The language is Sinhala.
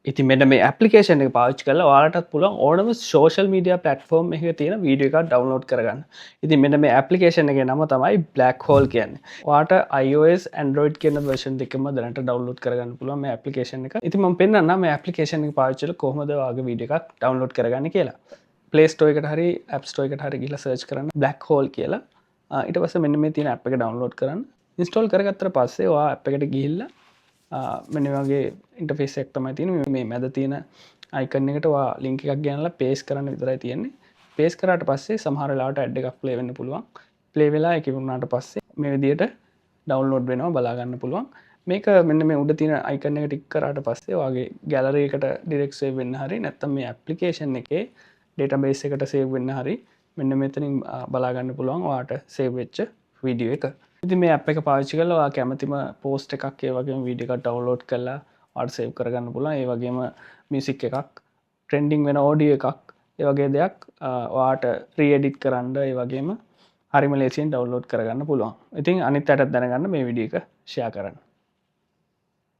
ඉතින් මෙන්න මේ ඇප්ලිකේෂන් එක පාවිච්චි කරලා ඔයාලටත් පුළුවන් ඕනම සෝෂල් මීඩියා ප්ලැට්ෆෝම් එකක තියෙන වීඩියෝ එකක් ඩවුන්ලෝඩ් කරගන්න. ඉතින් මෙන්න මේ ඇප්ලිකේෂන් එකේ නම තමයි Black Hole කියන්නේ. ඔයාට iOS Android කියන version දෙකම දැනට ඩවුන්ලෝඩ් කරගන්න පුළුවන් මේ ඇප්ලිකේෂන් එක. ඉතින් මම පෙන්නන්නම් මේ ඇප්ලිකේෂන් එක පාවිච්චි කරලා කොහොමද ඔයාගේ වීඩියෝ එකක් ඩවුන්ලෝඩ් කරගන්නේ කියලා. Play Store එකට හරි App Store එකට හරි ගිහලා search කරන්න Black Hole කියලා. ඊට පස්සේ මෙන්න මේ තියෙන app එක ඩවුන්ලෝඩ් කරන්න. install කරගත්තට පස්සේ ඔයා app එකට ගිහිල්ලා මෙන්න වගේ ඉන්ටර්ෆේස් එකක් තමයි තියෙන්නේ. මේ මැද තියෙන අයිකන් එකට ඔයා ලින්ක් එකක් ගෙනල්ලා පේස්ට් කරන්න විතරයි තියෙන්නේ. පේස්ට් කරාට පස්සේ සමහර වෙලාවට ඇඩ් එකක් ප්ලේ වෙන්න පුළුවන්. ප්ලේ වෙලා ඒක වුණාට පස්සේ මේ විදියට ඩවුන්ලෝඩ් වෙනවා බලා ගන්න පුළුවන්. මේක මෙන්න මේ උඩ තියෙන අයිකන් එක ටික් කරාට පස්සේ ඔයාගේ ගැලරි එකට ඩිරෙක්ට් සේව් වෙන්න හරි නැත්නම් මේ ඇප්ලිකේෂන් එකේ ඩේටාබේස් එකට සේව් වෙන්න හරි මෙන්න මෙතනින් බලා ගන්න පුළුවන් ඔයාට සේව් වෙච්ච වීඩියෝ එක. ඉතින් මේ ඇප් එක පාවිච්චි කරලා ඔයා කැමතිම පෝස්ට් එකක් ඒ වගේම වීඩියෝ එකක් ඩවුන්ලෝඩ් කරලා ඔයාට සේව් කරගන්න පුළුවන්. ඒ වගේම මියුසික් එකක්, ට්‍රෙන්ඩින් වෙන ඔඩියෝ එකක්, ඒ වගේ දෙයක් ඔයාට රීඑඩිට් කරන්න ඒ වගේම හරිම ලේසියෙන් ඩවුන්ලෝඩ් කරගන්න පුළුවන්. ඉතින් අනිත් අයටත් දැනගන්න මේ වීඩියෝ එක ෂෙයා කරන්න.